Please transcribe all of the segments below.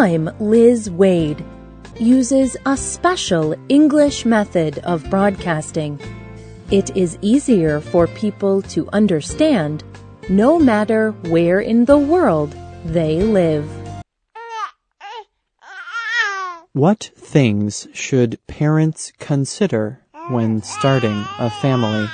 I'm Liz Wade, uses a special English method of broadcasting. It is easier for people to understand no matter where in the world they live. What things should parents consider when starting a family?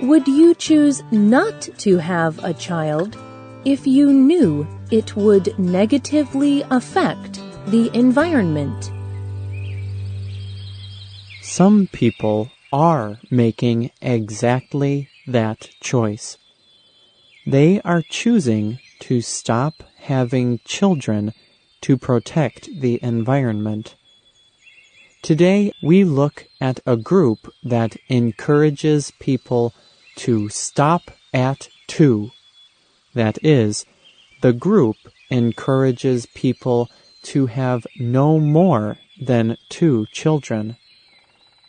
Would you choose not to have a child if you knew it would negatively affect the environment? Some people are making exactly that choice. They are choosing to stop having children to protect the environment. Today, we look at a group that encourages people to stop at 2. That is, the group encourages people to have no more than 2 children.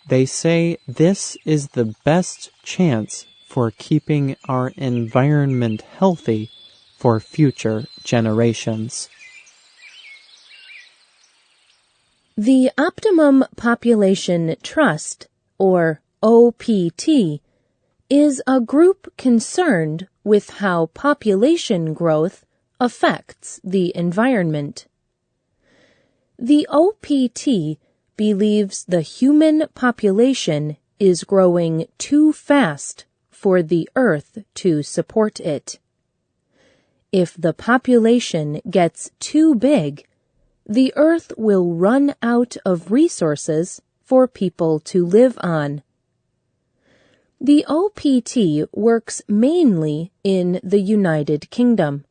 They say this is the best chance for keeping our environment healthy for future generations. The Optimum Population Trust, or OPT, is a group concerned with how population growth affects the environment. The OPT believes the human population is growing too fast for the Earth to support it. If the population gets too big, the Earth will run out of resources for people to live on. The OPT works mainly in the United Kingdom,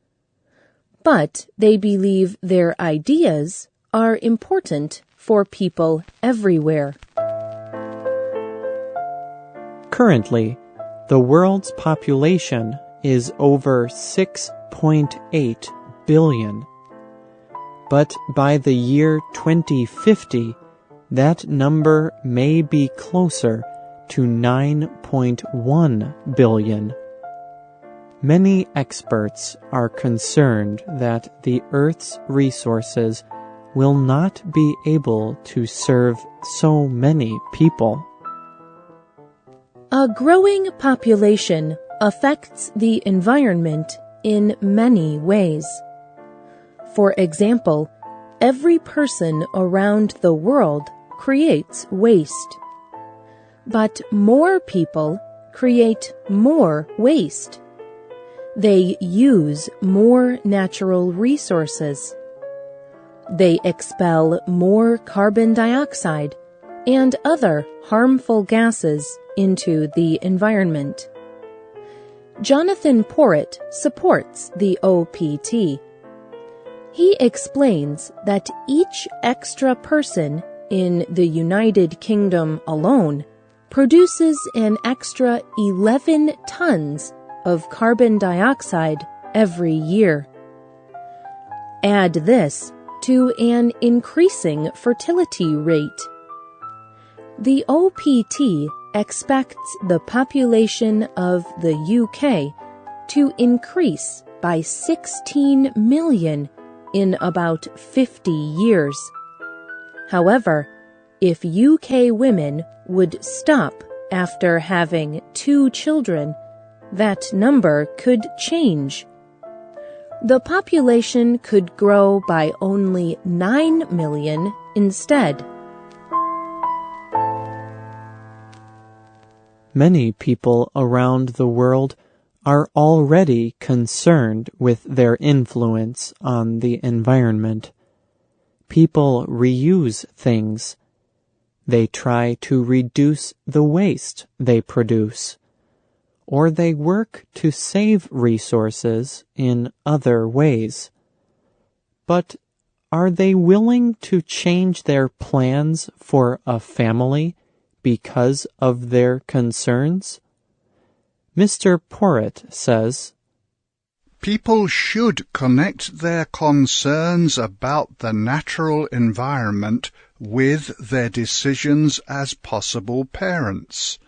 but they believe their ideas are important for people everywhere. Currently, the world's population is over 6.8 billion. But by the year 2050, that number may be closer to 9.1 billion. Many experts are concerned that the Earth's resources will not be able to serve so many people. A growing population affects the environment in many ways. For example, every person around the world creates waste. But more people create more waste. They use more natural resources. They expel more carbon dioxide and other harmful gases into the environment. Jonathan Porritt supports the OPT. He explains that each extra person in the United Kingdom alone produces an extra 11 tons of carbon dioxide every year. Add this to an increasing fertility rate. The OPT expects the population of the UK to increase by 16 million in about 50 years. However, if UK women would stop after having 2 children, that number could change. The population could grow by only 9 million instead. Many people around the world are already concerned with their influence on the environment. People reuse things. They try to reduce the waste they produce, or they work to save resources in other ways. But are they willing to change their plans for a family because of their concerns? Mr. Porritt says, people should connect their concerns about the natural environment with their decisions as possible parents.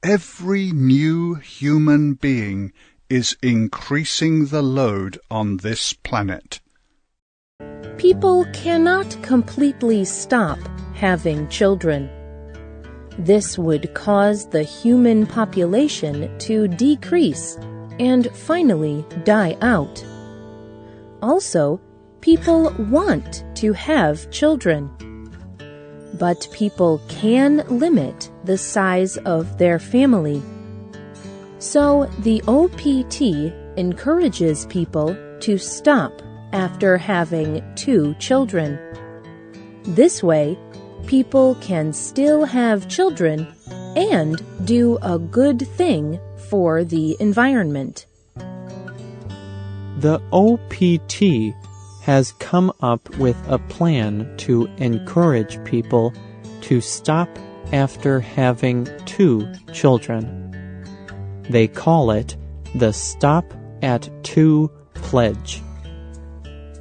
Every new human being is increasing the load on this planet. People cannot completely stop having children. This would cause the human population to decrease and finally die out. Also, people want to have children. But people can limit the size of their family. So the OPT encourages people to stop after having 2 children. This way, people can still have children and do a good thing for the environment. The OPT has come up with a plan to encourage people to stop after having 2 children. They call it the Stop at 2 Pledge.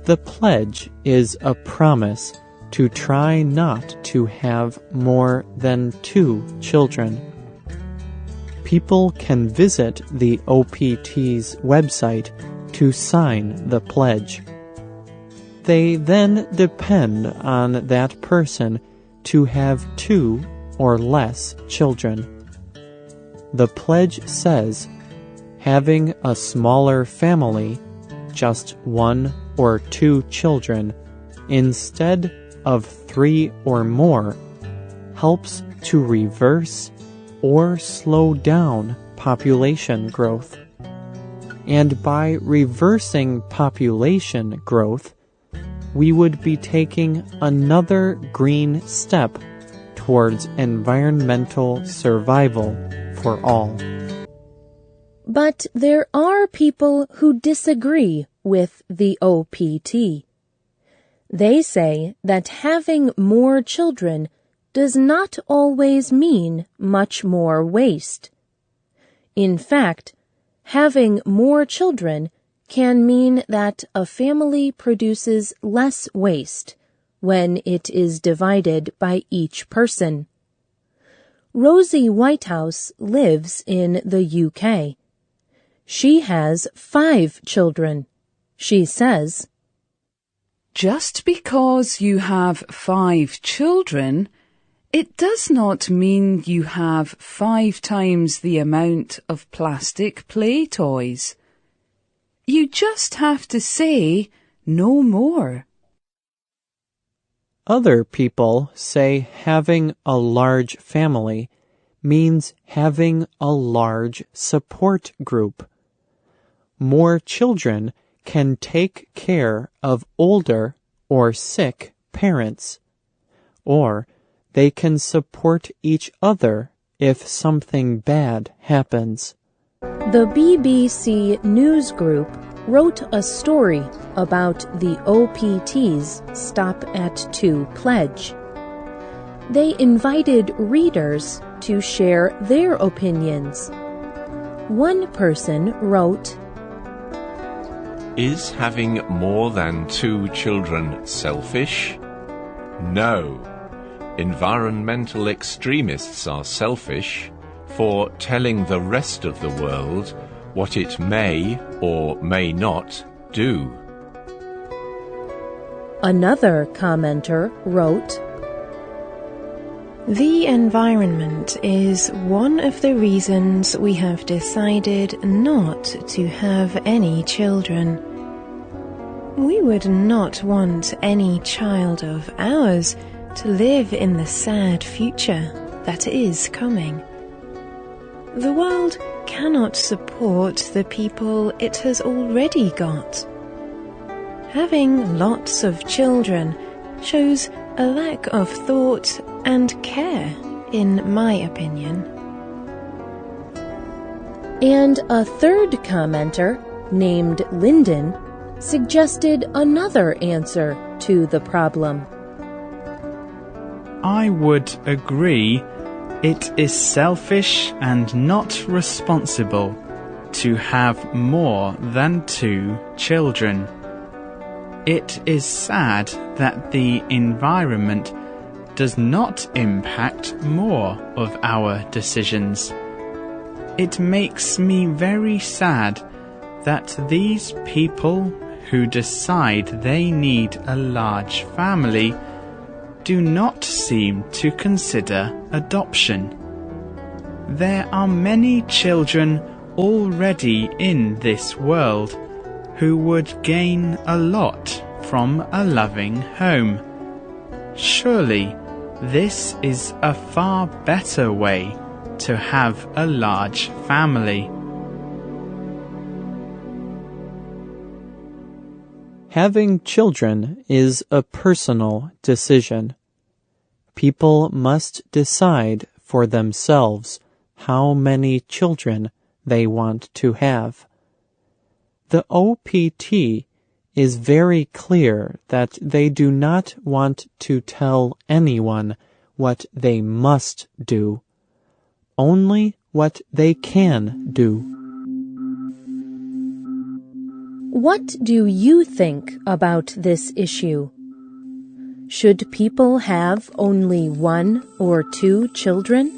The pledge is a promise to try not to have more than 2 children. People can visit the OPT's website to sign the pledge. They then depend on that person to have 2 or less children. The pledge says having a smaller family, just 1 or 2 children, instead of 3 or more, helps to reverse or slow down population growth. And by reversing population growth, we would be taking another green step towards environmental survival for all. But there are people who disagree with the OPT. They say that having more children does not always mean much more waste. In fact, having more children can mean that a family produces less waste when it is divided by each person. Rosie Whitehouse lives in the UK. She has 5 children. She says, "Just because you have 5 children, it does not mean you have 5 times the amount of plastic play toys. You just have to say no more." Other people say having a large family means having a large support group. More children can take care of older or sick parents, or they can support each other if something bad happens. The BBC News Group wrote a story about the OPT's Stop at 2 pledge. They invited readers to share their opinions. One person wrote, "Is having more than 2 children selfish? No. Environmental extremists are selfish for telling the rest of the world what it may or may not do." Another commenter wrote, The environment is one of the reasons we have decided not to have any children. We would not want any child of ours to live in the sad future that is coming. The world cannot support the people it has already got. Having lots of children shows a lack of thought and care, in my opinion. And a third commenter, named Lyndon, suggested another answer to the problem. I would agree it is selfish and not responsible to have more than 2 children. It is sad that the environment does not impact more of our decisions. It makes me very sad that these people who decide they need a large family do not seem to consider adoption. There are many children already in this world who would gain a lot from a loving home. Surely this is a far better way to have a large family. Having children is a personal decision. People must decide for themselves how many children they want to have. The OPT is very clear that they do not want to tell anyone what they must do, only what they can do. What do you think about this issue? Should people have only 1 or 2 children?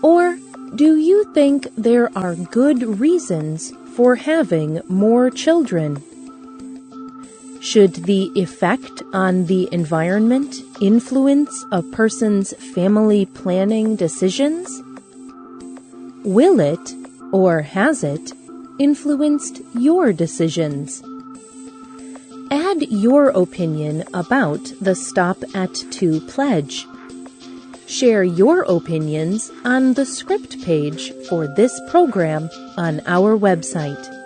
Or do you think there are good reasons for having more children? Should the effect on the environment influence a person's family planning decisions? Will it, or has it, influenced your decisions? Add your opinion about the Stop at 2 pledge. Share your opinions on the script page for this program on our website.